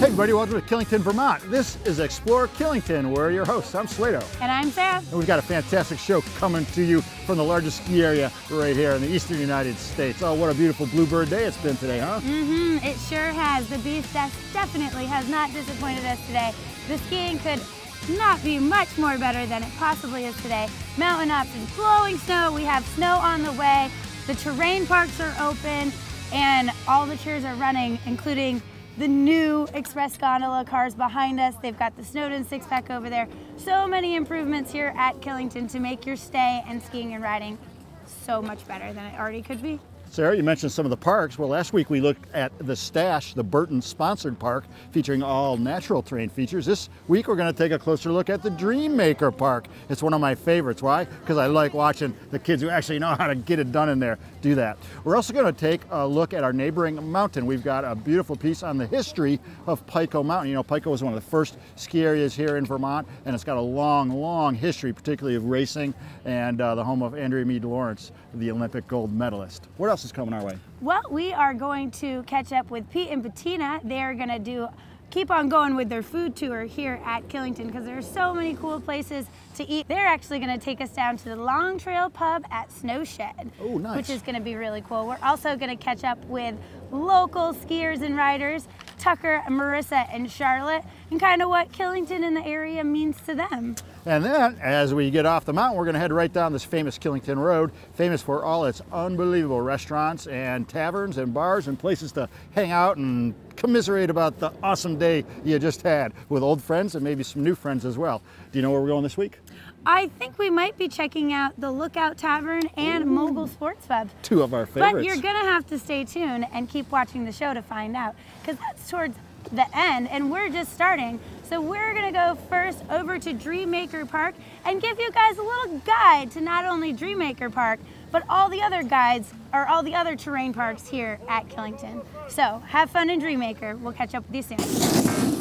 Hey everybody, welcome to Killington, Vermont. This is Explore Killington. We're your hosts. I'm Slado. And I'm Sarah. And we've got a fantastic show coming to you from the largest ski area right here in the eastern United States. Oh, what a beautiful bluebird day it's been today, huh? Mm-hmm, it sure has. The beast definitely has not disappointed us today. The skiing could not be much more better than it possibly is today. Mountain options, blowing snow, we have snow on the way, the terrain parks are open, and all the chairs are running, including the new express gondola cars behind us. They've got the Snowden six-pack over there. So many improvements here at Killington to make your stay and skiing and riding so much better than it already could be. Sarah, you mentioned some of the parks. Well, last week we looked at the Stash, the Burton-sponsored park, featuring all natural terrain features. This week we're going to take a closer look at the Dreammaker Park. It's one of my favorites. Why? Because I like watching the kids who actually know how to get it done in there do that. We're also going to take a look at our neighboring mountain. We've got a beautiful piece on the history of Pico Mountain. You know, Pico was one of the first ski areas here in Vermont, and it's got a long, long history, particularly of racing, and the home of Andrea Meade Lawrence, the Olympic gold medalist. What else is coming our way? Well, we are going to catch up with Pete and Bettina. They're going to keep on going with their food tour here at Killington because there are so many cool places to eat. They're actually going to take us down to the Long Trail Pub at Snowshed, oh, nice, which is going to be really cool. We're also going to catch up with local skiers and riders, Tucker, Marissa, and Charlotte, and kind of what Killington and the area means to them. And then, as we get off the mountain, we're going to head right down this famous Killington Road, famous for all its unbelievable restaurants and taverns and bars and places to hang out and commiserate about the awesome day you just had with old friends and maybe some new friends as well. Do you know where we're going this week? I think we might be checking out the Lookout Tavern and Mogul Sports Pub. Two of our favorites. But you're going to have to stay tuned and keep watching the show to find out, because that's towards the end and we're just starting. So we're going to go first over to Dreammaker Park and give you guys a little guide to not only Dreammaker Park, but all the other guides or all the other terrain parks here at Killington. So have fun in Dreammaker. We'll catch up with you soon.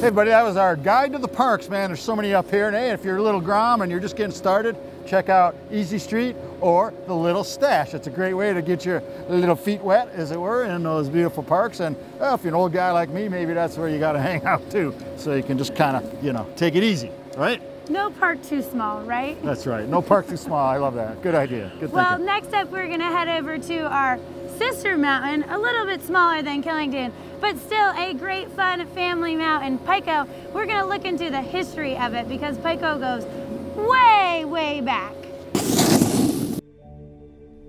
Hey everybody, that was our guide to the parks, man. There's so many up here. And hey, if you're a little grom and you're just getting started, check out Easy Street or the Little Stash. It's a great way to get your little feet wet, as it were, in those beautiful parks. And well, if you're an old guy like me, maybe that's where you got to hang out too. So you can just kind of, you know, take it easy, right? No park too small, right? That's right. No park too small. I love that. Good idea. Good thinking. Well, next up, we're going to head over to our sister mountain, a little bit smaller than Killington, but still a great fun family mountain, Pico. We're going to look into the history of it because Pico goes way, way back.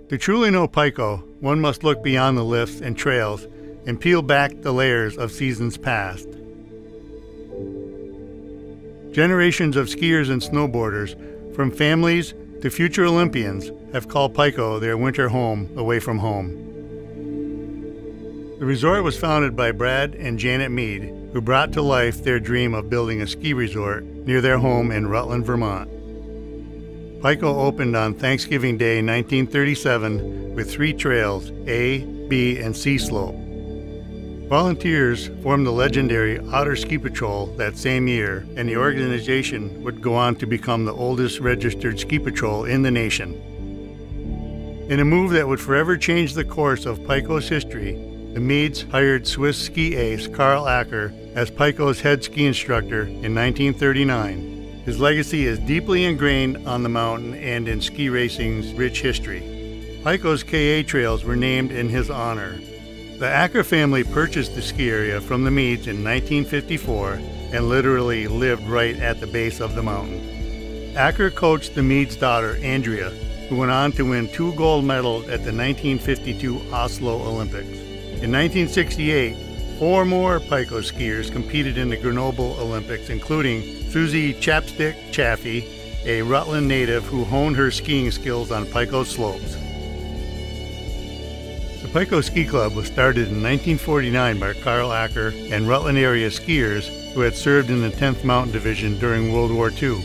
To truly know Pico, one must look beyond the lifts and trails and peel back the layers of seasons past. Generations of skiers and snowboarders, from families to future Olympians, have called Pico their winter home away from home. The resort was founded by Brad and Janet Mead, who brought to life their dream of building a ski resort near their home in Rutland, Vermont. Pico opened on Thanksgiving Day 1937 with 3 trails, A, B, and C slope. Volunteers formed the legendary Otter Ski Patrol that same year, and the organization would go on to become the oldest registered ski patrol in the nation. In a move that would forever change the course of Pico's history, the Meads hired Swiss ski ace Karl Acker as Pico's head ski instructor in 1939. His legacy is deeply ingrained on the mountain and in ski racing's rich history. Pico's KA trails were named in his honor. The Acker family purchased the ski area from the Meads in 1954 and literally lived right at the base of the mountain. Acker coached the Meads' daughter, Andrea, who went on to win 2 gold medals at the 1952 Oslo Olympics. In 1968, 4 more Pico skiers competed in the Grenoble Olympics, including Susie Chapstick Chaffee, a Rutland native who honed her skiing skills on Pico slopes. The Pico Ski Club was started in 1949 by Karl Acker and Rutland area skiers who had served in the 10th Mountain Division during World War II.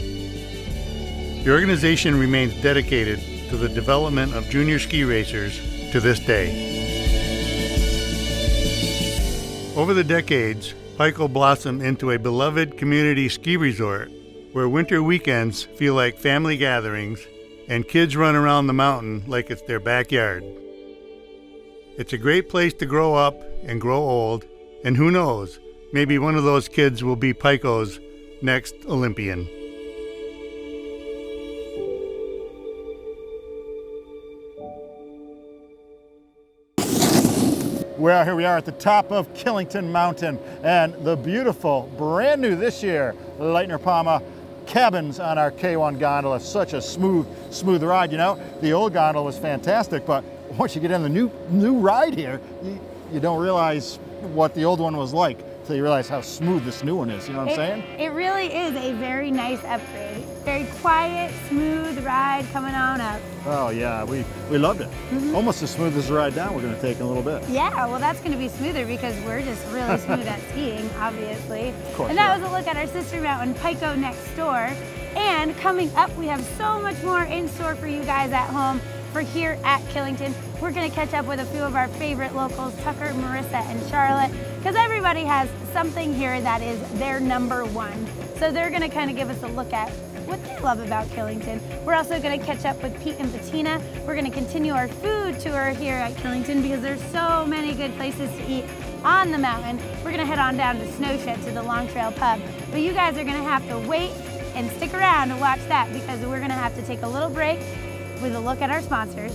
The organization remains dedicated to the development of junior ski racers to this day. Over the decades, Pico blossomed into a beloved community ski resort where winter weekends feel like family gatherings and kids run around the mountain like it's their backyard. It's a great place to grow up and grow old, and who knows, maybe one of those kids will be Pico's next Olympian. Well, here we are at the top of Killington Mountain and the beautiful, brand new this year, Leitner Palma cabins on our K1 gondola. Such a smooth ride. You know, the old gondola was fantastic, but once you get in the new ride here, you don't realize what the old one was like until you realize how smooth this new one is. You know what I'm saying? It really is a very nice upgrade. Very quiet, smooth ride coming on up. Oh yeah, we loved it. Almost as smooth as the ride down we're going to take in a little bit. Yeah, well that's going to be smoother because we're just really smooth at skiing, obviously. Of course. And that was a look at our sister mountain, Pico, next door. And coming up, we have so much more in store for you guys at home. For here at Killington, we're going to catch up with a few of our favorite locals, Tucker, Marissa, and Charlotte, because everybody has something here that is their #1. So they're going to kind of give us a look at what they love about Killington. We're also going to catch up with Pete and Bettina. We're going to continue our food tour here at Killington because there's so many good places to eat on the mountain. We're going to head on down to Snowshed to the Long Trail Pub. But you guys are going to have to wait and stick around to watch that because we're going to have to take a little break with a look at our sponsors.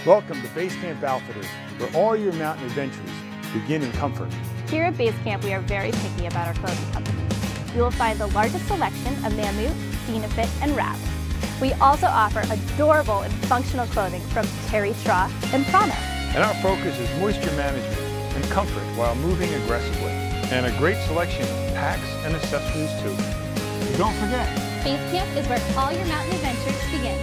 Welcome to Base Camp Outfitters, where all your mountain adventures begin in comfort. Here at Base Camp, we are very picky about our clothing companies. You will find the largest selection of Mammut, Dynafit, and Wrap. We also offer adorable and functional clothing from Terry Straw and Prana. And our focus is moisture management and comfort while moving aggressively. And a great selection of packs and accessories too. And don't forget, Base Camp is where all your mountain adventures begin.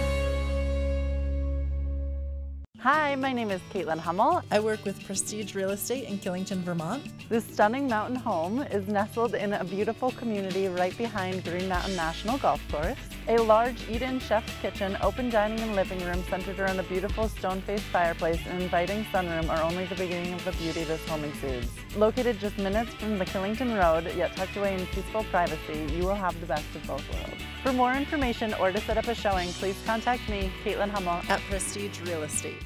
Hi, my name is Caitlin Hummel. I work with Prestige Real Estate in Killington, Vermont. This stunning mountain home is nestled in a beautiful community right behind Green Mountain National Golf Course. A large eat-in chef's kitchen, open dining and living room centered around a beautiful stone-faced fireplace and inviting sunroom are only the beginning of the beauty this home exudes. Located just minutes from the Killington Road, yet tucked away in peaceful privacy, you will have the best of both worlds. For more information or to set up a showing, please contact me, Caitlin Hummel, At Prestige Real Estate.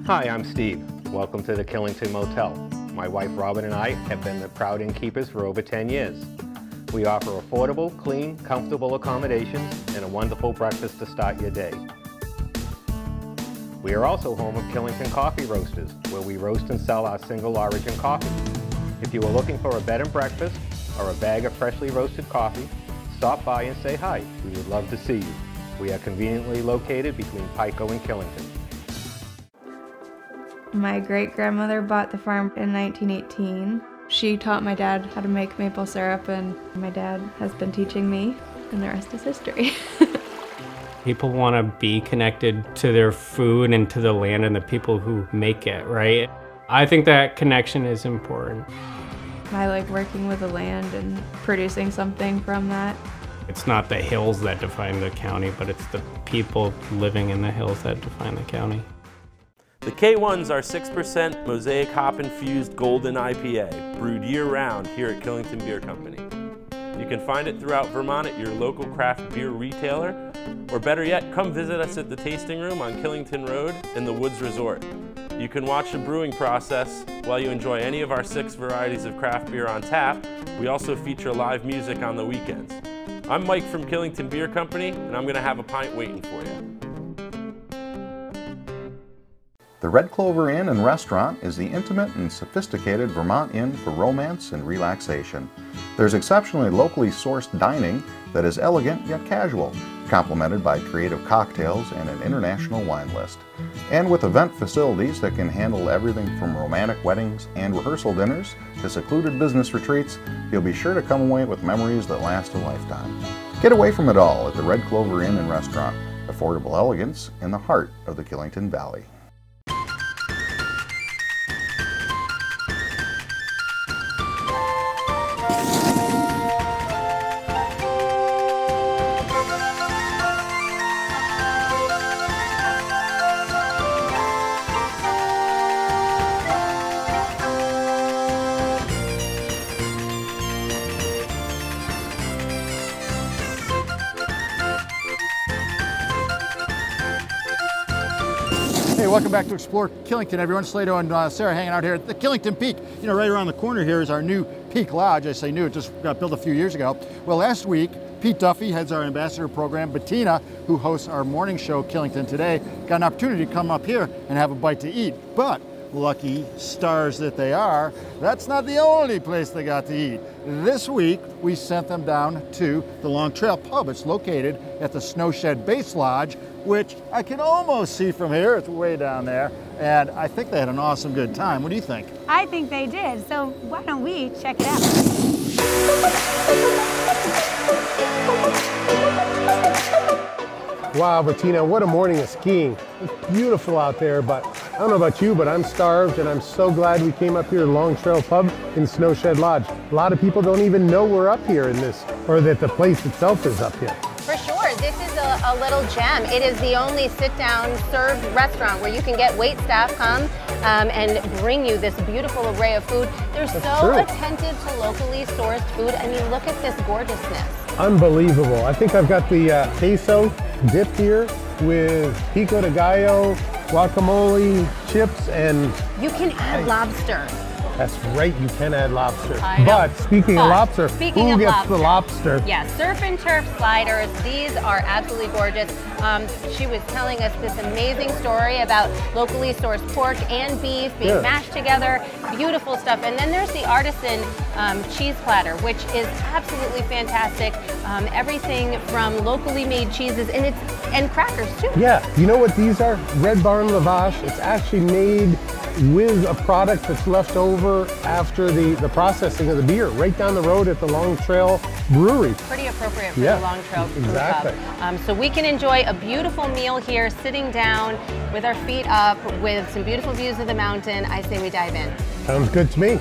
Hi, I'm Steve. Welcome to the Killington Motel. My wife Robin and I have been the proud innkeepers for over 10 years. We offer affordable, clean, comfortable accommodations and a wonderful breakfast to start your day. We are also home of Killington Coffee Roasters, where we roast and sell our single origin coffee. If you are looking for a bed and breakfast or a bag of freshly roasted coffee, stop by and say hi. We would love to see you. We are conveniently located between Pico and Killington. My great-grandmother bought the farm in 1918. She taught my dad how to make maple syrup, and my dad has been teaching me, and the rest is history. People want to be connected to their food and to the land and the people who make it, right? I think that connection is important. I like working with the land and producing something from that. It's not the hills that define the county, but it's the people living in the hills that define the county. The K1's our 6% Mosaic hop-infused golden IPA, brewed year-round here at Killington Beer Company. You can find it throughout Vermont at your local craft beer retailer, or better yet, come visit us at the Tasting Room on Killington Road in the Woods Resort. You can watch the brewing process while you enjoy any of our 6 varieties of craft beer on tap. We also feature live music on the weekends. I'm Mike from Killington Beer Company, and I'm going to have a pint waiting for you. The Red Clover Inn and Restaurant is the intimate and sophisticated Vermont inn for romance and relaxation. There's exceptionally locally sourced dining that is elegant yet casual, complemented by creative cocktails and an international wine list. And with event facilities that can handle everything from romantic weddings and rehearsal dinners to secluded business retreats, you'll be sure to come away with memories that last a lifetime. Get away from it all at the Red Clover Inn and Restaurant, affordable elegance in the heart of the Killington Valley. Hey, welcome back to Explore Killington, everyone. Slado and Sarah hanging out here at the Killington Peak. You know, right around the corner here is our new Peak Lodge. I say new, it just got built a few years ago. Well, last week, Pete Duffy heads our ambassador program. Bettina, who hosts our morning show, Killington Today, got an opportunity to come up here and have a bite to eat. But, lucky stars that they are, that's not the only place they got to eat. This week, we sent them down to the Long Trail Pub. It's located at the Snowshed Base Lodge, which I can almost see from here. It's way down there. And I think they had an awesome good time. What do you think? I think they did. So why don't we check it out? Wow, Bettina, what a morning of skiing. It's beautiful out there, but I don't know about you, but I'm starved, and I'm so glad we came up here to Long Trail Pub in Snowshed Lodge. A lot of people don't even know we're up here in this, or that the place itself is up here. For sure, this is a little gem. It is the only sit-down served restaurant where you can get wait staff come and bring you this beautiful array of food. They're so attentive to locally sourced food. I mean, look at this gorgeousness. Unbelievable. I think I've got the queso dip here with pico de gallo, guacamole, chips, and... You can add lobster. That's right, you can add lobster. But speaking of lobster, who gets the lobster? Yeah, surf and turf sliders. These are absolutely gorgeous. She was telling us this amazing story about locally sourced pork and beef being mashed together. Beautiful stuff. And then there's the artisan cheese platter, which is absolutely fantastic. Everything from locally made cheeses and crackers too. Yeah, you know what these are? Red Barn Lavash. It's actually made with a product that's left over after the processing of the beer, right down the road at the Long Trail Brewery. Pretty appropriate for the Long Trail Brew Pub. So we can enjoy a beautiful meal here, sitting down with our feet up, with some beautiful views of the mountain. I say we dive in. Sounds good to me.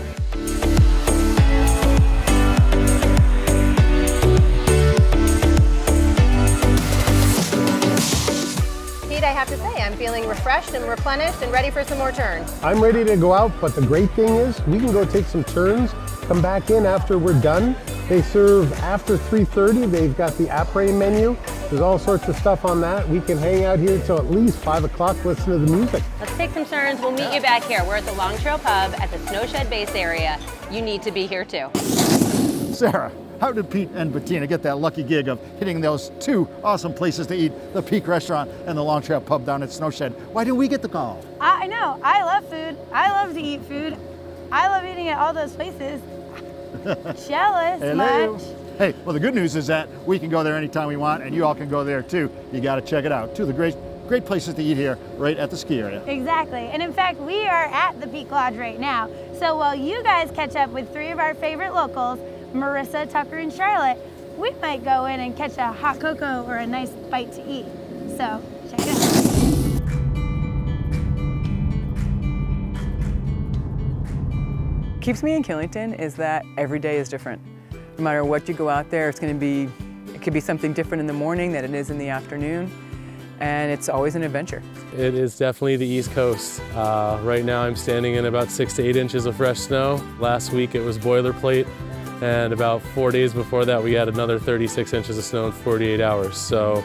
I have to say, I'm feeling refreshed and replenished and ready for some more turns. I'm ready to go out, but the great thing is we can go take some turns, come back in after we're done. They serve after 3:30. They've got the après menu. There's all sorts of stuff on that. We can hang out here till at least 5 o'clock, listen to the music. Let's take some turns. We'll meet you back here. We're at the Long Trail Pub at the Snowshed Base area. You need to be here too. Sarah, How did Pete and Bettina get that lucky gig of hitting those two awesome places to eat, the Peak Restaurant and the Long Trail Pub down at Snowshed? Why didn't we get the call? I know, I love food. I love to eat food. I love eating at all those places. Jealous much. Hey, well, the good news is that we can go there anytime we want, and you all can go there too. You got to check it out. Two of the great places to eat here, right at the ski area. Exactly, and in fact, we are at the Peak Lodge right now. So while you guys catch up with three of our favorite locals, Marissa, Tucker, and Charlotte, we might go in and catch a hot cocoa or a nice bite to eat. So check it out. Keeps me in Killington is that every day is different. No matter what you go out there, it could be something different in the morning than it is in the afternoon, and it's always an adventure. It is definitely the East Coast. Right now I'm standing in about 6 to 8 inches of fresh snow. Last week it was boilerplate, and about 4 days before that we had another 36 inches of snow in 48 hours. So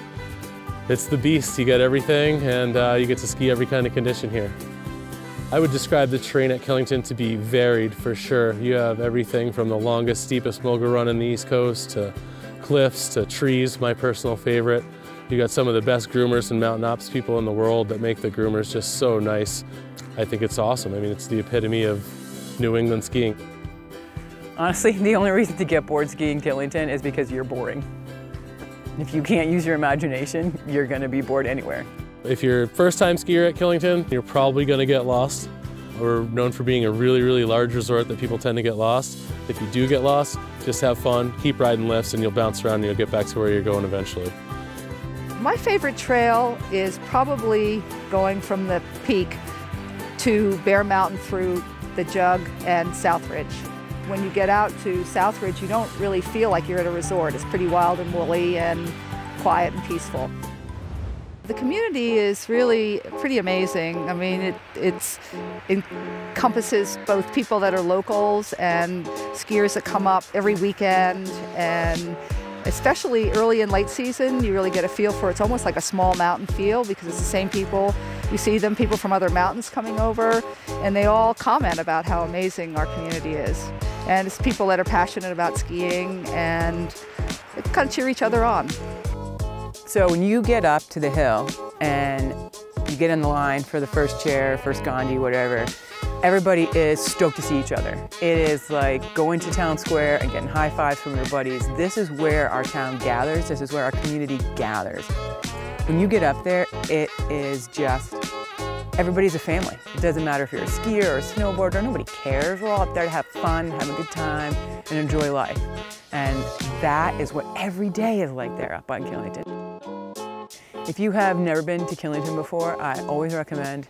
it's the beast. You get everything, and you get to ski every kind of condition here. I would describe the terrain at Killington to be varied for sure. You have everything from the longest, steepest mogul run in the East Coast to cliffs to trees, my personal favorite. You got some of the best groomers and mountain ops people in the world that make the groomers just so nice. I think it's awesome. I mean, it's the epitome of New England skiing. Honestly, the only reason to get bored skiing Killington is because you're boring. If you can't use your imagination, you're gonna be bored anywhere. If you're a first-time skier at Killington, you're probably going to get lost. We're known for being a really, really large resort that people tend to get lost. If you do get lost, just have fun, keep riding lifts, and you'll bounce around and you'll get back to where you're going eventually. My favorite trail is probably going from the Peak to Bear Mountain through the Jug and Southridge. When you get out to Southridge, you don't really feel like you're at a resort. It's pretty wild and woolly and quiet and peaceful. The community is really pretty amazing. I mean, it encompasses both people that are locals and skiers that come up every weekend, and especially early and late season, you really get a feel for it's almost like a small mountain feel because it's the same people. You see them, people from other mountains coming over, and they all comment about how amazing our community is. And it's people that are passionate about skiing and they kind of cheer each other on. So when you get up to the hill and you get in the line for the first chair, first gondi, whatever, everybody is stoked to see each other. It is like going to town square and getting high fives from your buddies. This is where our town gathers. This is where our community gathers. When you get up there, it is just, everybody's a family. It doesn't matter if you're a skier or a snowboarder, nobody cares. We're all up there to have fun, have a good time, and enjoy life. And that is what every day is like there up on Killington. If you have never been to Killington before, I always recommend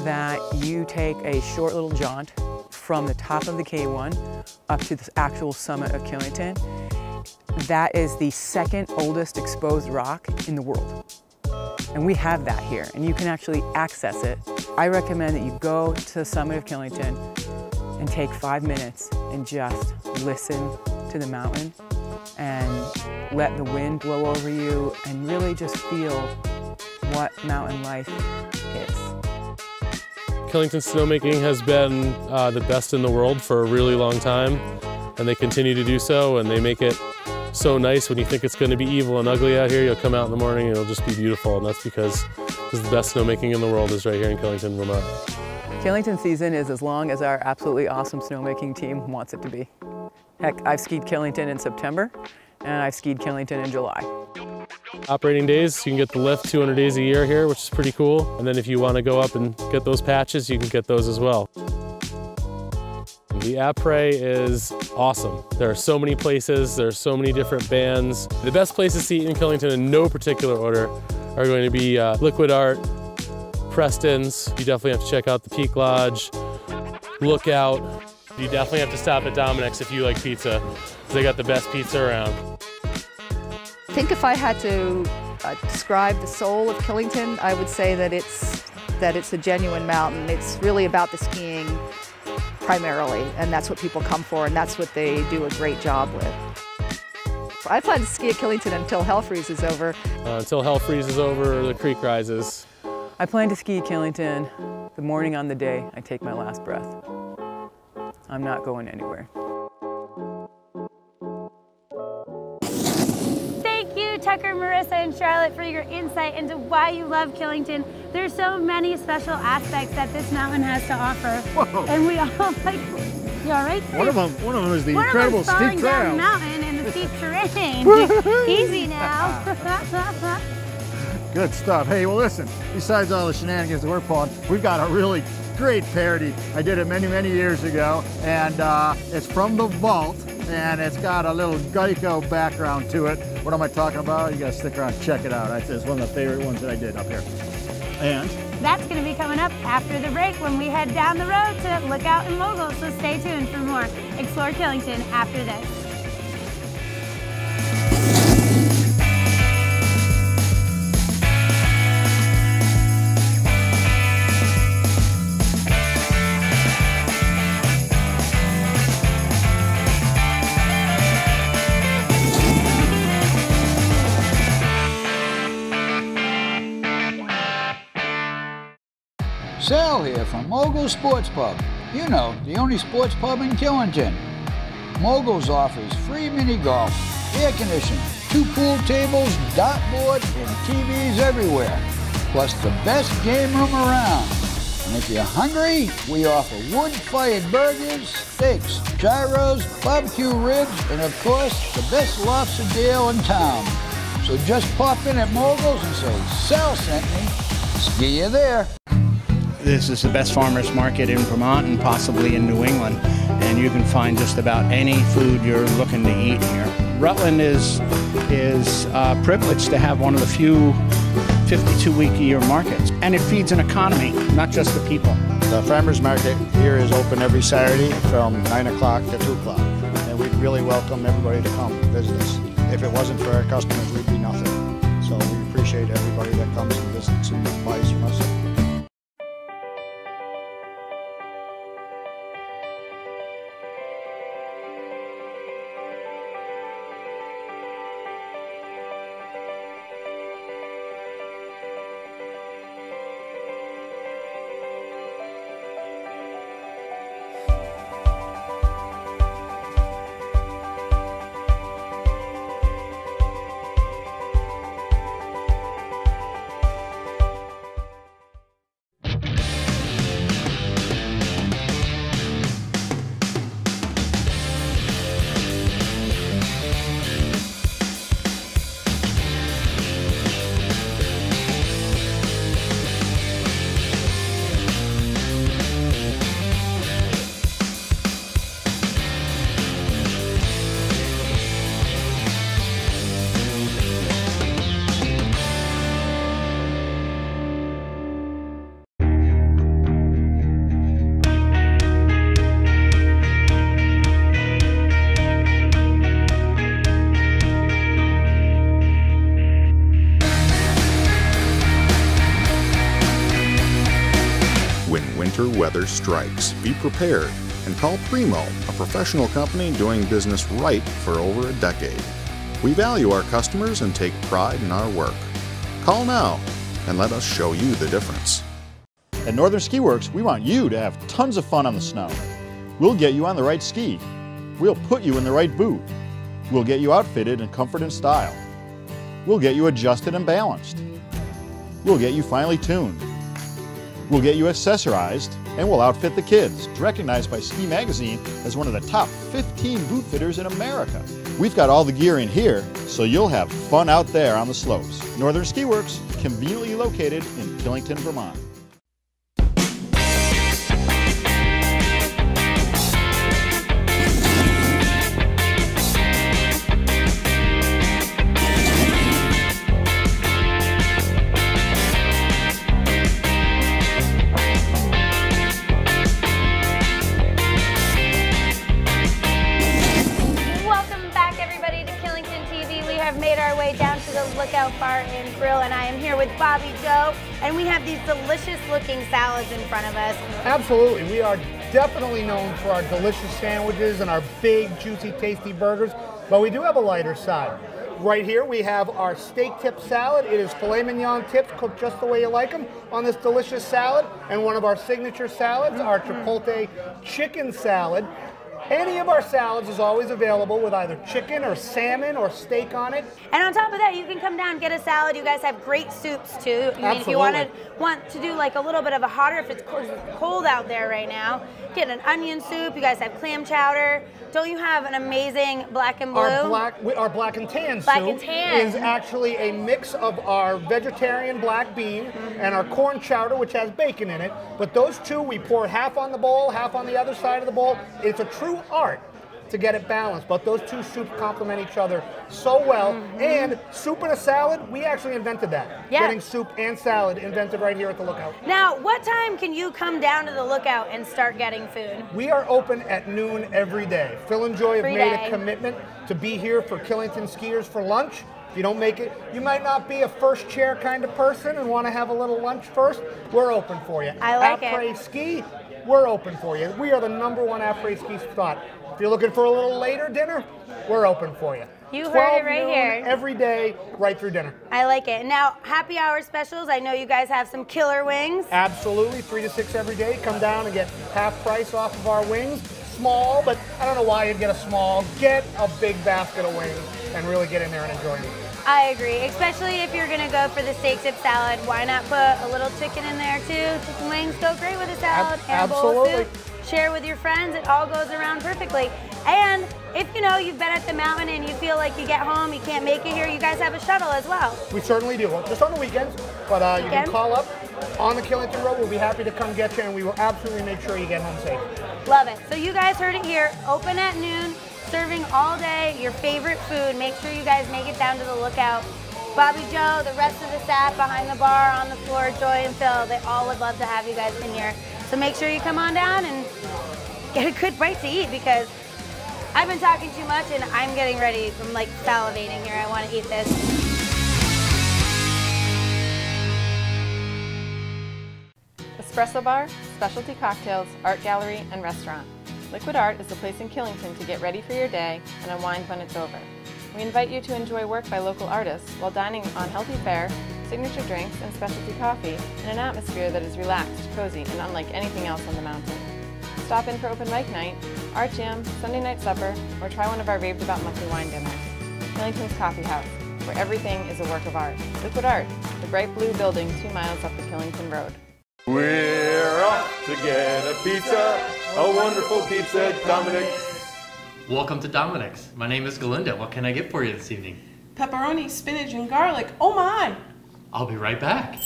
that you take a short little jaunt from the top of the K1 up to the actual summit of Killington. That is the second oldest exposed rock in the world. And we have that here, and you can actually access it. I recommend that you go to the summit of Killington and take 5 minutes and just listen to the mountain and let the wind blow over you and really just feel what mountain life is. Killington snowmaking has been the best in the world for a really long time, and they continue to do so, and they make it so nice. When you think it's going to be evil and ugly out here, you'll come out in the morning and it'll just be beautiful, and that's because the best snowmaking in the world is right here in Killington, Vermont. Killington season is as long as our absolutely awesome snowmaking team wants it to be. Heck, I've skied Killington in September, and I've skied Killington in July. Operating days, you can get the lift 200 days a year here, which is pretty cool. And then if you want to go up and get those patches, you can get those as well. The après is awesome. There are so many places, there are so many different bands. The best places to eat in Killington in no particular order are going to be Liquid Art, Preston's. You definitely have to check out the Peak Lodge, Lookout. You definitely have to stop at Dominic's if you like pizza, because they got the best pizza around. I think if I had to describe the soul of Killington, I would say that it's a genuine mountain. It's really about the skiing primarily, and that's what people come for, and that's what they do a great job with. I plan to ski at Killington until hell freezes over. Until hell freezes over or the creek rises. I plan to ski at Killington the morning on the day I take my last breath. I'm not going anywhere. Tucker, Marissa, and Charlotte for your insight into why you love Killington. There's so many special aspects that this mountain has to offer. Whoa. And we all like, you all right? One of them is the incredible steep down trail. the mountain and the steep terrain. Easy now. Good stuff. Hey, well listen, besides all the shenanigans that we're pulling, we've got a really great parody. I did it many, many years ago, and it's from the vault, and it's got a little Geico background to it. What am I talking about? You guys stick around, check it out. It's one of the favorite ones that I did up here. And that's going to be coming up after the break when we head down the road to Lookout and Mogul, so stay tuned for more Explore Killington after this. Sal here from Mogul Sports Pub. You know, the only sports pub in Killington. Moguls offers free mini golf, air conditioning, 2 pool tables, dartboard, and TVs everywhere. Plus the best game room around. And if you're hungry, we offer wood-fired burgers, steaks, gyros, barbecue ribs, and of course, the best lobster deal in town. So just pop in at Moguls and say, Sal sent me. See you there. This is the best farmers market in Vermont and possibly in New England, and you can find just about any food you're looking to eat here. Rutland is privileged to have one of the few 52-week-a-year markets, and it feeds an economy, not just the people. The farmers market here is open every Saturday from 9 o'clock to 2 o'clock, and we'd really welcome everybody to come visit us. If it wasn't for our customers, we'd be nothing. So we appreciate everybody that comes and visits and buys from us. Winter weather strikes. Be prepared and call Primo, a professional company doing business right for over a decade. We value our customers and take pride in our work. Call now and let us show you the difference. At Northern Ski Works, we want you to have tons of fun on the snow. We'll get you on the right ski. We'll put you in the right boot. We'll get you outfitted in comfort and style. We'll get you adjusted and balanced. We'll get you finely tuned. We'll get you accessorized, and we'll outfit the kids, recognized by Ski Magazine as one of the top 15 boot fitters in America. We've got all the gear in here, so you'll have fun out there on the slopes. Northern Ski Works, conveniently located in Killington, Vermont. Lookout Bar and Grill, and I am here with Bobby Joe, and we have these delicious looking salads in front of us. Absolutely, we are definitely known for our delicious sandwiches and our big, juicy, tasty burgers, but we do have a lighter side. Right here we have our steak tip salad. It is filet mignon tips cooked just the way you like them on this delicious salad, and one of our signature salads, our chipotle chicken salad. Any of our salads is always available with either chicken or salmon or steak on it. And on top of that, you can come down and get a salad. You guys have great soups too. I mean, if you want to do like a little bit of a hotter, if it's cold out there right now, get an onion soup. You guys have clam chowder. Don't you have an amazing black and blue? Our black and tan soup is actually a mix of our vegetarian black bean and our corn chowder, which has bacon in it. But those two, we pour half on the bowl, half on the other side of the bowl. It's a true art to get it balanced, but those two soups complement each other so well. And soup and a salad, we actually invented that. Yeah. Getting soup and salad invented right here at the Lookout. Now, what time can you come down to the Lookout and start getting food? We are open at noon every day. Phil and Joy have made a commitment to be here for Killington skiers for lunch. If you don't make it, you might not be a first chair kind of person and want to have a little lunch first. We're open for you. I like it. Apres-ski, we're open for you. We are the #1 apres-ski spot. If you're looking for a little later dinner, we're open for you. You heard it right here. Every day, right through dinner. I like it. Now, happy hour specials. I know you guys have some killer wings. Absolutely, 3 to 6 every day. Come down and get half price off of our wings. Small, but I don't know why you'd get a small. Get a big basket of wings and really get in there and enjoy it. I agree, especially if you're gonna go for the steak tip salad. Why not put a little chicken in there too? Chicken wings go great with a salad and a bowl of soup. Share with your friends, it all goes around perfectly. And if you know you've been at the mountain and you feel like you get home, you can't make it here, you guys have a shuttle as well. We certainly do, just on the weekends, but you can call up on the Killington Road. We'll be happy to come get you, and we will absolutely make sure you get home safe. Love it. So you guys heard it here, open at noon, serving all day, your favorite food. Make sure you guys make it down to the Lookout. Bobby Joe, the rest of the staff behind the bar, on the floor, Joy and Phil, they all would love to have you guys in here. So make sure you come on down and get a good bite to eat, because I've been talking too much and I'm getting ready. I'm like salivating here. I want to eat this. Espresso bar, specialty cocktails, art gallery, and restaurant. Liquid Art is the place in Killington to get ready for your day and unwind when it's over. We invite you to enjoy work by local artists while dining on healthy fare, signature drinks, and specialty coffee in an atmosphere that is relaxed, cozy, and unlike anything else on the mountain. Stop in for open mic night, art jam, Sunday night supper, or try one of our raved about monthly wine dinners. Killington's Coffee House, where everything is a work of art. Liquid Art, the bright blue building 2 miles up the Killington Road. We're off to get a pizza, a wonderful pizza at Dominic's. Welcome to Dominic's. My name is Galinda. What can I get for you this evening? Pepperoni, spinach, and garlic. Oh my! I'll be right back.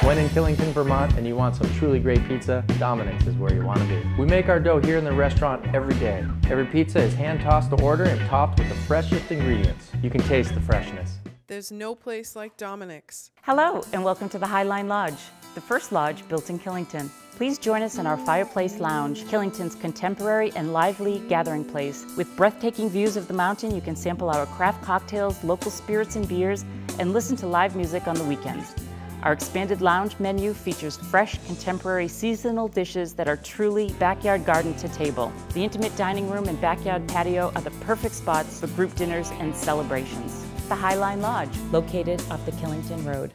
When in Killington, Vermont, and you want some truly great pizza, Dominic's is where you want to be. We make our dough here in the restaurant every day. Every pizza is hand-tossed to order and topped with the freshest ingredients. You can taste the freshness. There's no place like Dominic's. Hello, and welcome to the Highline Lodge, the first lodge built in Killington. Please join us in our Fireplace Lounge, Killington's contemporary and lively gathering place. With breathtaking views of the mountain, you can sample our craft cocktails, local spirits and beers, and listen to live music on the weekends. Our expanded lounge menu features fresh, contemporary, seasonal dishes that are truly backyard garden to table. The intimate dining room and backyard patio are the perfect spots for group dinners and celebrations. The Highline Lodge, located off the Killington Road.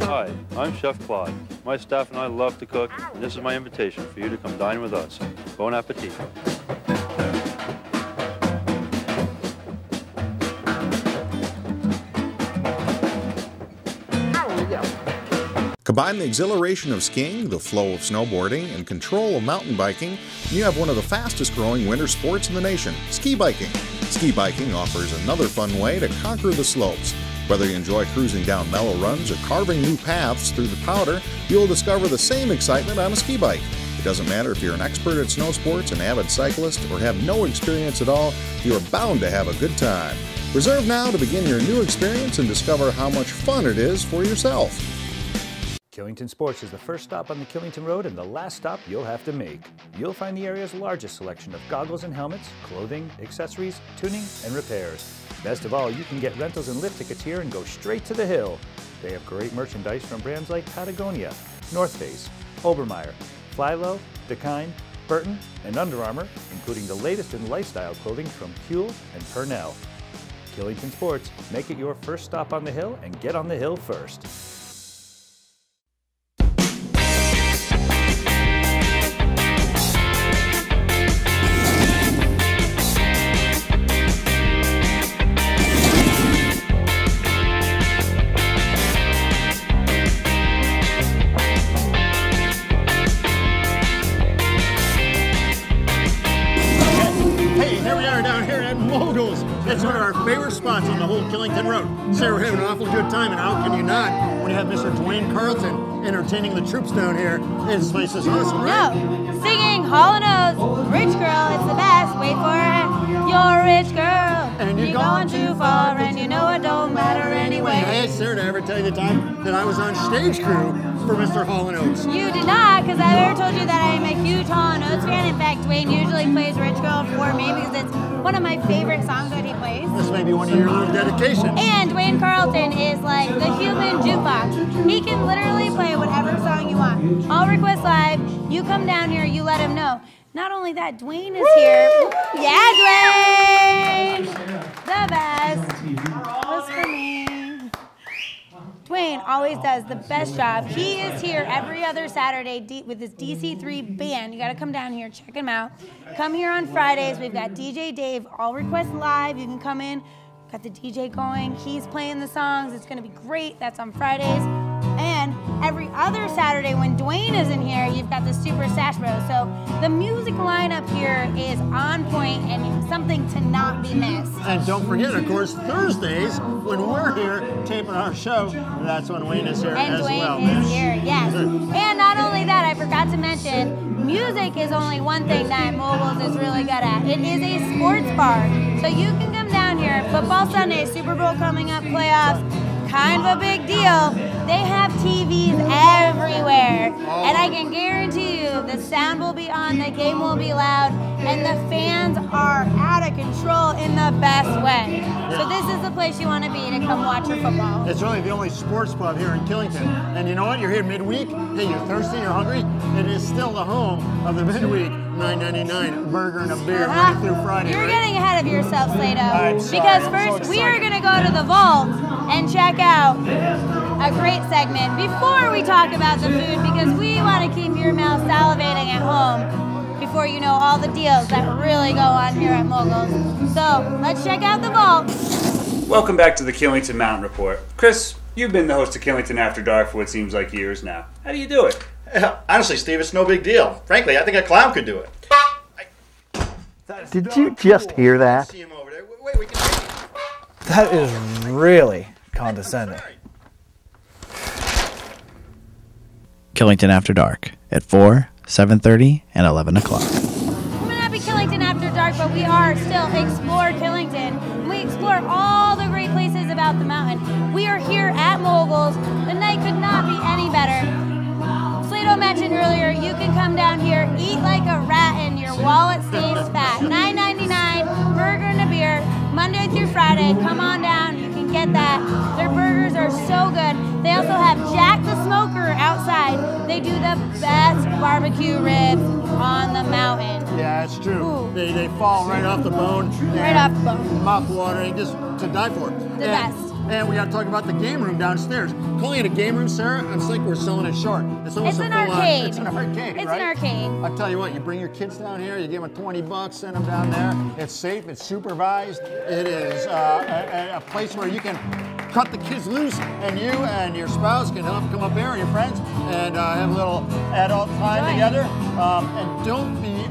Hi, I'm Chef Claude. My staff and I love to cook, and this is my invitation for you to come dine with us. Bon appetit. Combine the exhilaration of skiing, the flow of snowboarding, and control of mountain biking, and you have one of the fastest growing winter sports in the nation, ski biking. Ski biking offers another fun way to conquer the slopes. Whether you enjoy cruising down mellow runs or carving new paths through the powder, you'll discover the same excitement on a ski bike. It doesn't matter if you're an expert at snow sports, an avid cyclist, or have no experience at all, you are bound to have a good time. Reserve now to begin your new experience and discover how much fun it is for yourself. Killington Sports is the first stop on the Killington Road and the last stop you'll have to make. You'll find the area's largest selection of goggles and helmets, clothing, accessories, tuning, and repairs. Best of all, you can get rentals and lift tickets here and go straight to the hill. They have great merchandise from brands like Patagonia, North Face, Obermeyer, Fly Low, Dakine, Burton, and Under Armour, including the latest in lifestyle clothing from Kuhl and Purnell. Killington Sports, make it your first stop on the hill and get on the hill first. Moguls. It's one of our favorite spots on the whole Killington Road. So we're having an awful good time, and how can you not when you have Mr. Dwayne Carlton entertaining the troops down here? This place is awesome, right? No, singing Hall & Oates, Rich Girl, it's the best, wait for it, you're a rich girl, and you're going too far, and you know it don't matter anyway. Hey, sir, did I ever tell you the time that I was on stage crew for Mr. Hall & Oates? You did not, because I've ever told you that I am a huge Hall & Oates fan. In fact, Dwayne usually plays Rich Girl for me because it's one of my favorite songs that he plays. This may be one of your little dedications. And Dwayne Carlton is like the human jukebox. He can literally play whatever song you want. All requests live, you come down here, you let him know. Not only that, Dwayne is here. Yeah, Dwayne! The best. Was for me. Dwayne always does the best job. He is here every other Saturday with his DC3 band. You gotta come down here, check him out. Come here on Fridays. We've got DJ Dave, all requests live. You can come in, got the DJ going. He's playing the songs. It's gonna be great. That's on Fridays. And every other Saturday when Dwayne isn't here, you've got the Super Sash Bros. So the music lineup here is on point and something to not be missed. And don't forget, of course, Thursdays when we're here taping our show, that's when Wayne is here as well. And Dwayne is here, yes. And not only that, I forgot to mention, music is only one thing that Moguls is really good at. It is a sports bar. So you can come down here, football Sunday, Super Bowl coming up, playoffs, kind of a big deal. They have TVs everywhere, and I can guarantee you the sound will be on, the game will be loud, and the fans are out of control in the best way. So this is the place you want to be to come watch your football. It's really the only sports pub here in Killington. And you know what? You're here midweek. Hey, you're thirsty, you're hungry. It is still the home of the midweek $9.99 burger and a beer Monday through Friday. You're right? getting ahead of yourself, Slado. I'm sorry. Because I'm first so we are going to go to the vault and check out a great segment before we talk about the food, because we want to keep your mouth salivating at home before you know all the deals that really go on here at Moguls. So let's check out the vault. Welcome back to the Killington Mountain Report. Chris, you've been the host of Killington After Dark for what seems like years now. How do you do it? Honestly, Steve, it's no big deal. Frankly, I think a clown could do it. Did you just hear that? That is really condescending. Killington After Dark at 4, 7:30, and 11 o'clock. We may not be Killington After Dark, but we are still Explore Killington. We explore all the great places about the mountain. We are here at Moguls. The night could not be any better. Slado mentioned earlier, you can come down here, eat like a rat, and your wallet stays fat. $9.99, burger and a beer, Monday through Friday. Come on down, you can get that. Their burgers are so good. They also have Jack the Smoker outside. They do the best barbecue ribs on the mountain. Yeah, it's true. They fall right off the bone. Right off the bone. Mouth-watering, just to die for. The best. And we got to talk about the game room downstairs. Calling it a game room, Sarah, it's like we're selling it short. It's almost an full-on- arcade. It's an arcade, It's right? an arcade. I'll tell you what, you bring your kids down here, you give them $20, send them down there. It's safe, it's supervised. It is a place where you can cut the kids loose, and you and your spouse can come up here, and your friends, and have a little adult time together. And don't be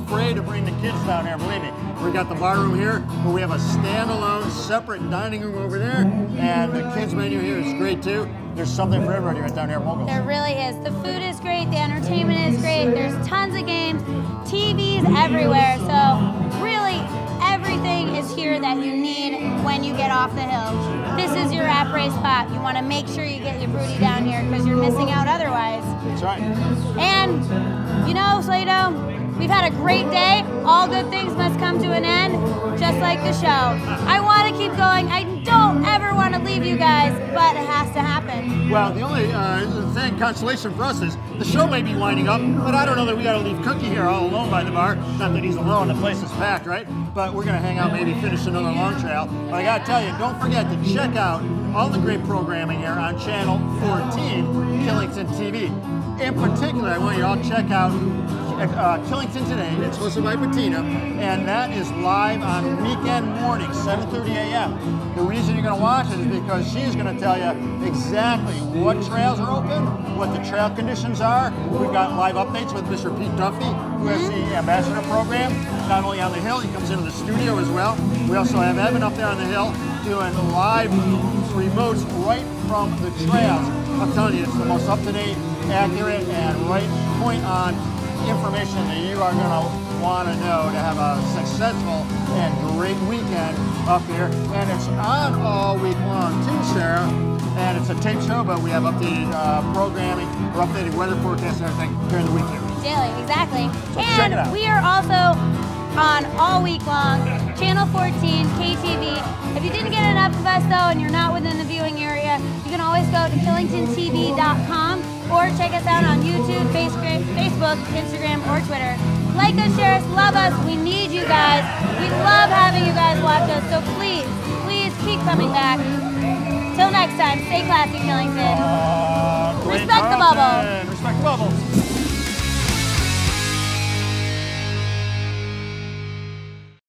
afraid to bring the kids down here, believe me. We got the bar room here, but we have a standalone, separate dining room over there, and the kids menu here is great too. There's something for everybody right down here at Moguls. There really is. The food is great, the entertainment is great, there's tons of games, TVs everywhere, so really everything is here that you need when you get off the hill. This is your après spot. You want to make sure you get your booty down here because you're missing out otherwise. That's right. And, you know, Slado, We've had a great day. All good things must come to an end, just like the show. I want to keep going. I don't ever want to leave you guys, but it has to happen. Well, the only consolation for us is the show may be winding up, but I don't know that we got to leave Cookie here all alone by the bar. Not that he's alone, the place is packed, right? But we're going to hang out, maybe finish another long trail. But I got to tell you, don't forget to check out all the great programming here on Channel 14, Killington TV. In particular, I want you all to check out Killington Today. It's hosted by Bettina, and that is live on weekend mornings, 7:30 a.m. The reason you're going to watch it is because she's going to tell you exactly what trails are open, what the trail conditions are. We've got live updates with Mr. Pete Duffy, who has the ambassador program, not only on the hill, he comes into the studio as well. We also have Evan up there on the hill doing live remotes right from the trails. I'm telling you, it's the most up-to-date, accurate, and right point on information that you are going to want to know to have a successful and great weekend up here. And it's on all week long too, Sarah. And it's a tape show, but we have updated programming, or updated weather forecasts and everything during the week here. Daily, exactly. So check it out. And we are also on all week long, Channel 14, KTV. If you didn't get enough of us though, and you're not within the viewing area, you can always go to KillingtonTV.com or check us out on YouTube, Facebook, Instagram, or Twitter. Like us, share us, love us. We need you guys. We love having you guys watch us, so please, please keep coming back. Till next time, stay classy, Killington. Respect the bubble. Respect the bubble.